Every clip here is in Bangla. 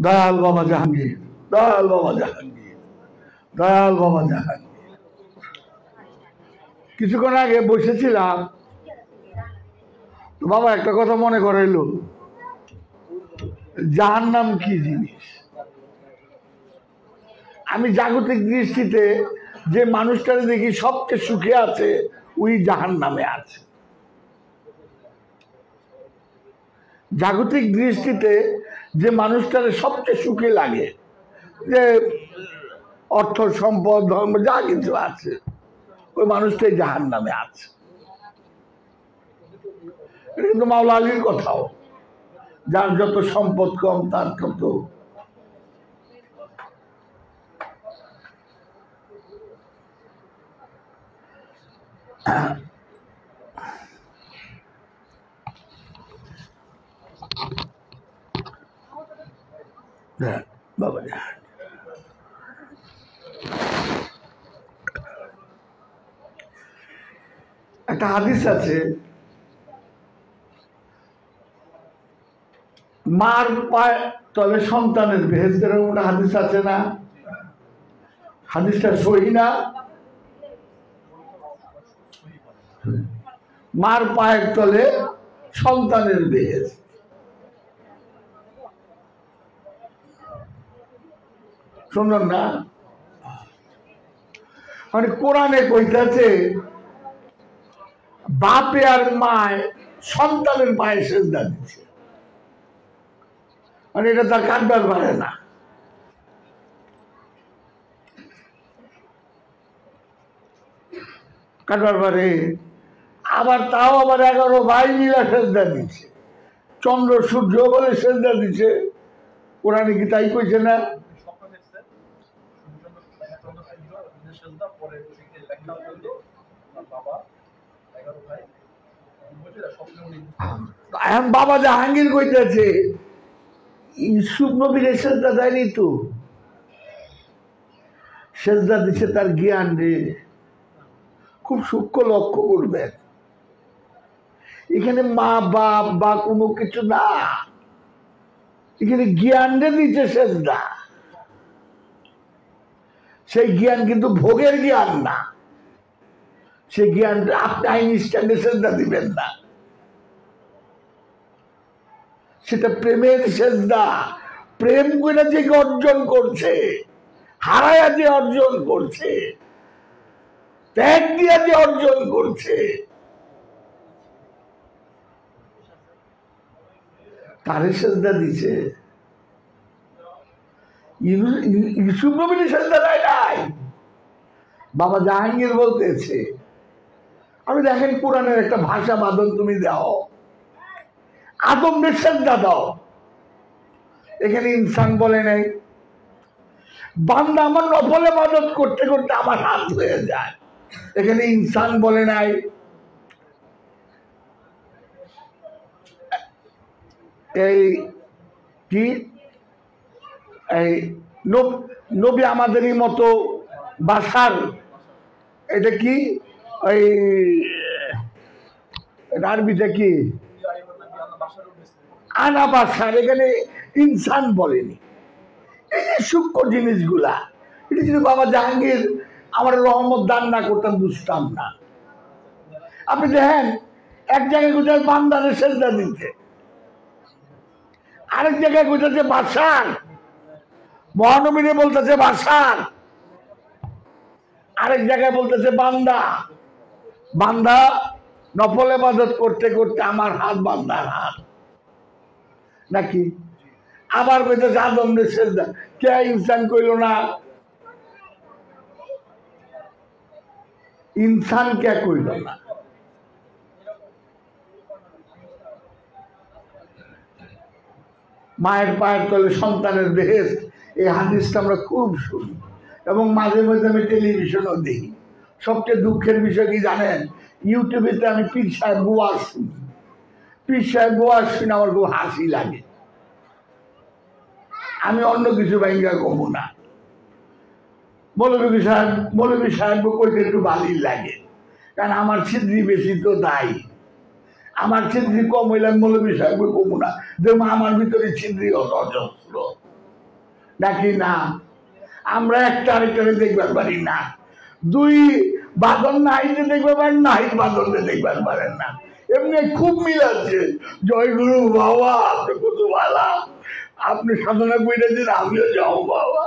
দয়াল বাবা জাহাঙ্গীর, দয়াল বাবা জাহাঙ্গীর, দয়াল বাবা জাহাঙ্গীর। কিছুক্ষণ আগে বসেছিলাম তো বাবা একটা কথা মনে করাইলো, জাহান্নাম কি জিনিস। আমি জাগতিক দৃষ্টিতে যে মানুষটারে দেখি সবচেয়ে সুখে আছে ওই জাহান্নামে আছে। জাগতিক দৃষ্টিতে যে মানুষটারে সবচেয়ে সুখে লাগে, যে অর্থ সম্পদ ধর্ম যা কিছু আছে, ওই মানুষটাই জাহান্নামে আছে। এটা কিন্তু মাওলা আলীর কথাও, যার যত সম্পদ কম তার তত বাবা। একটা হাদিস আছে, মার পায় তবে সন্তানের বেহেশতের একটা হাদিস আছে না? হাদিসটা সহি না? মার পায়ের তলে সন্তানের বেহেশত। শুনুন না, মানে কোরআনে কইতাছে বাপে আর মায় সন্তানের পায়ে সেজদা দিচ্ছে, মানে এটা তার কাটবার পারে না। কাটবার পারে আবার, তাও আবার 11 ভাই মিলা সেজদা দিচ্ছে, চন্দ্র সূর্য বলে সেজদা দিচ্ছে। কোরআনে কি তাই কইছে না? বাবা জাহাঙ্গীর কইতেছে ইউসুফ নবীর সেজদা দেয়নি তো, সেজদা দিচ্ছে তার জ্ঞান রে। খুব সূক্ষ্ম লক্ষ্য করবেন, এখানে মা বাপ বা কোনো কিছু না, এখানে জ্ঞান রে দিচ্ছে সেজদা। সেই জ্ঞান কিন্তু ভোগের জ্ঞান না, সেই জ্ঞান আপনি আইনস্টাইনে সেজদা দিবেন না, সেটা প্রেমের সেজদা। প্রেম করে যে অর্জন করছে, হারায়া যে অর্জন করছে, ত্যাগ দিয়া যে অর্জন করছে, তারে সেজদা দিছে। ইউসুফ নবীর সেজদা দেয় নাই। বাবা জাহাঙ্গীর বলতেছে, আমি দেখেন কোরআনের একটা ভাষা বাদল তুমি দাও, আদমের সেজদা দাও, এখানে ইনসান বলে নাই। বান্দা আমার নফল ইবাদত করতে করতে আমার হাত হয়ে যায়, এখানে ইনসান বলে নাই। এই কি এই নবী আমাদেরই মতো বাসার, এটা কি ওই আরবিটা কি আনা বাসার, এখানে ইনসান বলেনি। এই যে সূক্ষ্ম জিনিসগুলা, এটা যদি বাবা জাহাঙ্গীর আমার রহমত দান না করতাম বুঝতাম না। আপনি দেখেন এক জায়গায় কোথায় বান্দারে সেজদা দিতে, আরেক জায়গায় কোথাছে বাসার, মহানবীরে বলতেছে বাসার, আরেক জায়গায় বলতেছে বান্দা। বান্দা নফল ইবাদত করতে করতে আমার হাত বান্দার হাত নাকি? আবার কইতেছে আদম রে সেজদা, কে ইনসান কইল না? ইনসান কে কইল না? মায়ের পায়ের তলে সন্তানের বেহেশত, এই হাদিসটা আমরা খুব শুনি এবং মাঝে মাঝে আমি টেলিভিশনও দেখি। সবচেয়ে দুঃখের বিষয় কি জানেন? ইউটিউবেতে আমি পীর সাহেব ওয়াজ শুনি। পীর সাহেব ওয়াজ শুনে আমার খুব হাসি লাগে। আমি অন্য কিছু ভাইঙ্গা কমু না, মৌলভী সাহেব কইতে একটু ভালোই লাগে, কারণ আমার ছিদ্রি বেশি তো তাই। আমার ছিদ্রি কম হইলাম মৌলবী সাহেব কমু না, যেমন আমার ভিতরে ছিদ্রি অজস্র নাকি না। আমরা একটা আরেকটারে দেখবার পারি না, দুই বাদন নাহিতে দেখবার পারেন, নাহিত বাদনকে দেখবার পারেন না। এমনি খুব মিল আছে। জয় গুরু বাবা, আপনি কত ভালো, আপনি সাধনা করে দিন, আমিও যাও বাবা।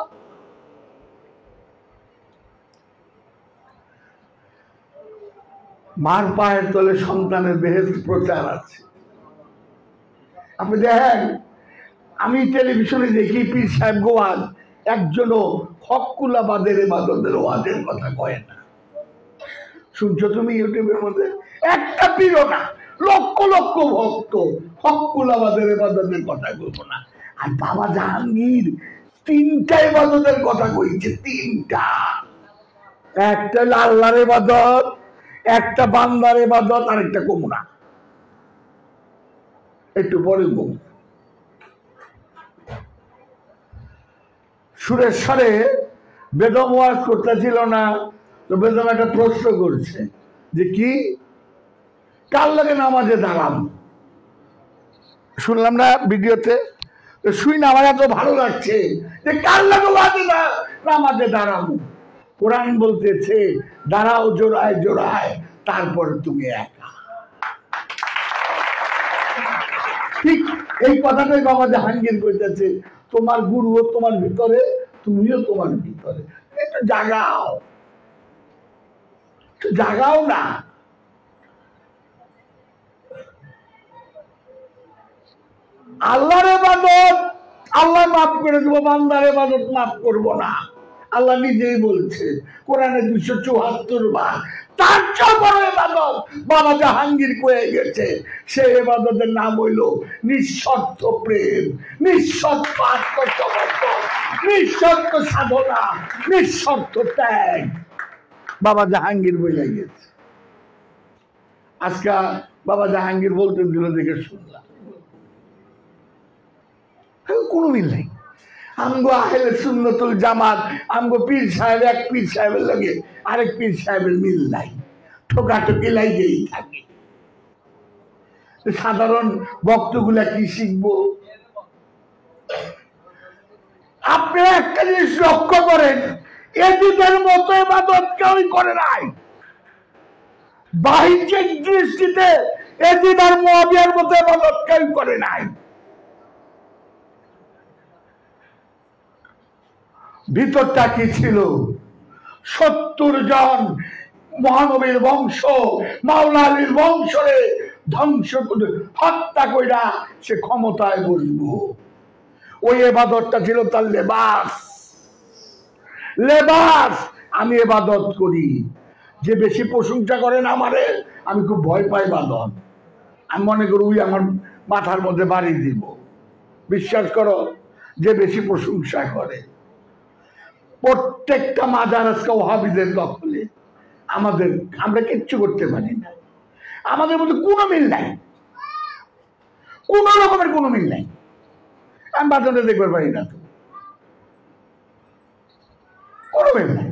মার পায়ের তলে সন্তানের বেহেশত প্রচার আছে। আপনি দেখেন, আমি টেলিভিশনে দেখি পীর সাহেব গোয়াজ একজনও হকুলাবাদের ইবাদতের ওয়াজের কথা কয় না। শুনছো তুমি ইউটিউবের মধ্যে? একটা পীরও না, লক্ষ লক্ষ ভক্ত হকুলাবাদের ইবাদতের কথা বলবো না। আর বাবা জাহাঙ্গীর তিনটা ইবাদতের কথা কইছে, তিনটা। একটা আল্লাহর ইবাদত, একটা বান্দার ইবাদত, আর একটা কমুনা। একটু পরে বলবো। সুরেশ্বরে বেদম ওয়াজ করতেছিল না, তো বেদম একটা প্রশ্ন করছে যে কি কার লাগে নামাজে দাঁড়াম। শুনলাম না ভিডিওতে, শুই না আমার এত ভালো লাগছে যে কার লাগে নামাজে দাঁড়াবো। কোরআন বলতেছে দাঁড়াও জোড়ায় জোড়ায়, তারপর তুমি একা। ঠিক এই কথাটাই বাবা জাহাঙ্গীর কইতেছে, তোমার গুরুও তোমার ভিতরে, তুমিও তোমার ভিতরে। একটু জাগাও, জাগাও না। আল্লাহর ইবাদত আল্লাহ মাফ করে দেবো, বান্দার ইবাদত মাফ করবো না। আল্লাহ নিজেই বলছে কোরআনে 274 বার। তার চেয়ে বড় ইবাদত বাবা জাহাঙ্গীর কয়ে গেছে, সে ইবাদতের নাম হইল নিঃস্বার্থ প্রেম, নিঃস্বার্থ আত্মসমর্পণ, নিঃস্বার্থ সাধনা, নিঃস্বার্থ ত্যাগ। বাবা জাহাঙ্গীর বলে গেছে। আজকে বাবা জাহাঙ্গীর বলতে দিল দেখে শুনলাম, কোনো মিল নেই। আমগো আহলে সুন্নতুল জামাত, আমগো পীর সাহেব এক পীর সাহেবের লগে আরেক পীর সাহেবের মিল নাই, ঠোকাঠুকি লাগেই থাকে। সাধারণ ভক্তগুলা কি শিখবো? আপনারা একটা জিনিস লক্ষ্য করেন, এদিনের মতো ইবাদত কেউই করে নাই। বাহ্যিক দৃষ্টিতে এদিন আর মুআবিয়ার মতো ইবাদত কেউ করে নাই। ভিতরটা কি ছিল? 70 জন মহানবীর বংশ, মাওলা আলীর বংশরে ধ্বংস করে হত্যা কইরা সে ক্ষমতায় বসবো। ওই ইবাদতটা ছিল তার লেবাস। লেবাস। আমি ইবাদত করি, যে বেশি প্রশংসা করেন আমারে, আমি খুব ভয় পাই ইবাদত। আমি মনে করি ওই আমার মাথার মধ্যে বাড়ি দিব। বিশ্বাস করো, যে বেশি প্রশংসা করে। প্রত্যেকটা মাজার আজকে ওহাবীদের দখলে। আমরা কিচ্ছু করতে পারি না। আমাদের মধ্যে কোনো মিল নাই, কোন রকমের কোনো মিল নাই। আমি বাজারে দেখবার পারি না, তো কোনো মিল নাই।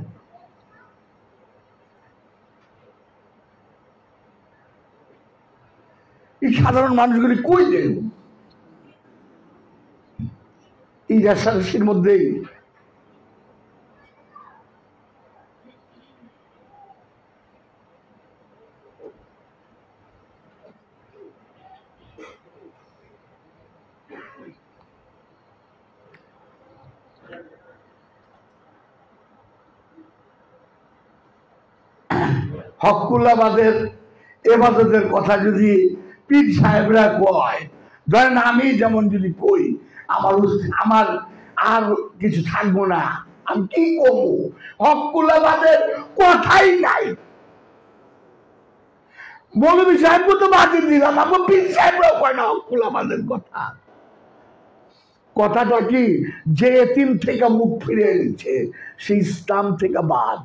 এই সাধারণ মানুষগুলি কই দেব? এই রাশারাশির মধ্যেই হকুল্লাবাদের এবাদতের কথা যদি পীর সাহেবরা কয়, ধরেন আমি যেমন যদি কই, আমার আর কিছু থাকবো না, আমি কি করবো? হকুল্লাবাদের কথাই নাই। মৌলভী সাহেবকে তো বাতিল দিলাম, আমার পীর সাহেবরাও কয় না হকুল্লাবাদের কথা। কথাটা কি? যে এতিম থেকে মুখ ফিরে এনেছে, সে ইসলাম থেকে বাদ।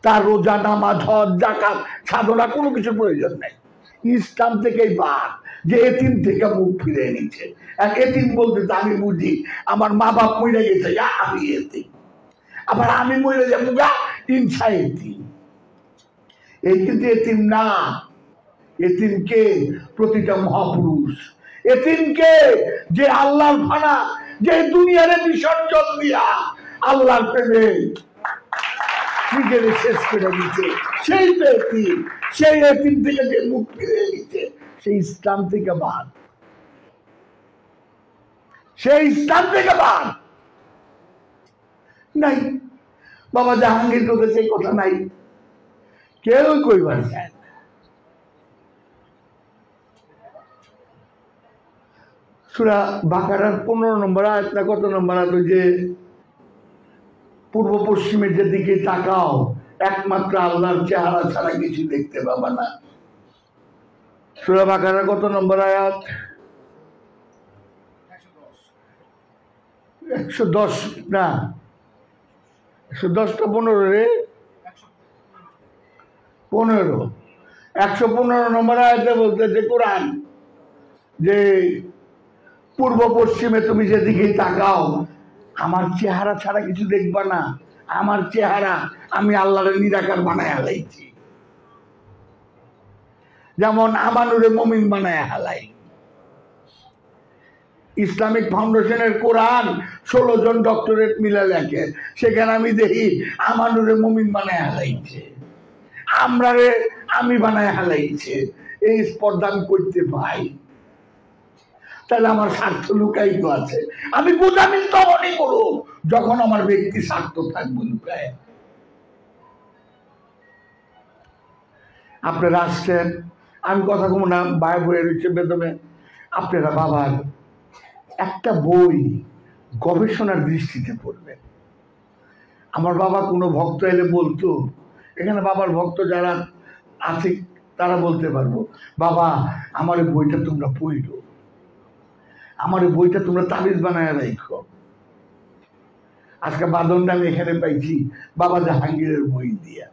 তার রোজা, নামাজ, হজ, যাকাত, সাধনা কোনো কিছুর প্রয়োজন নেই, ইসলাম থেকেই বাদ। যে এতিম থেকে মুখ ফিরে এনেছে। আর এতিম বলতে তো আমি বুঝি আমার মা বাপ মরে গেছে, আমি এতিম। আবার আমি মরে যাবো, ইনসা এতিম। এই কিন্তু এতিম না, এতিমকে প্রতিটা মহাপুরুষ, এতিমকে যে আল্লাহর ফানা, যে দুনিয়ারে বিসর্জন দিয়া আল্লাহর প্রেমে নিজেকে শেষ করে দিচ্ছে, সেই তো এতিম। সেই এতিম থেকে যে মুখ ফিরে নিচ্ছে, সেই ইসলাম থেকে বাদ, সেই ইসলাম থেকে বাদ নাই। বাবা জাহাঙ্গীর কথা সেই কথা নাই, কেউ কইবার চায় না। সূরা বাকারার 15 নম্বর আয়াত না কত নম্বর আয়াত, যে পূর্ব পশ্চিমের যে দিকে তাকাও একমাত্র আল্লাহর চেহারা ছাড়া কিছু দেখতে পাবা না। সূরা বাকারার কত নম্বর আয়াত? 110 না, 110টা 15 রে, 15, 115 নম্বর আয়াতে বলতেছে কোরআন যে পূর্ব পশ্চিমে তুমি যেদিকে তাকাও আমার চেহারা ছাড়া কিছু দেখবা না। আমার চেহারা আমি আল্লাহর নিরাকার বানায় হালাইছি, যেমন আমানুরে মুমিন বানায় হালাই। ইসলামিক ফাউন্ডেশনের কোরআন 16 জন ডক্টরেট মিলে লেখে, সেখানে আমি দেখি আমানুরে মুমিন বানায় হালাইছে, আমরারে আমি বানায় হালাইছে। এই স্পর্ধা আমি করতে পাই, তাহলে আমার স্বার্থ লুকায়িত আছে। আমি গোজামিল তখনই করব যখন আমার ব্যক্তি স্বার্থ থাকবে লুকায়। আপনারা আসছেন, আমি কথা কম না, বায় বইয়ে রয়েছে বেদমে। আপনারা বাবার একটা বই গবেষণার দৃষ্টিতে পড়বেন। আমার বাবা কোনো ভক্ত এলে বলতো, এখানে বাবার ভক্ত যারা আছে তারা বলতে পারবো, বাবা আমার এই বইটা তোমরা পড়ো, আমার এই বইটা তোমরা তাবিজ বানায় রাখো। আজকে বাদনটা আমি এখানে পাইছি বাবা জাহাঙ্গীরের বই দিয়া।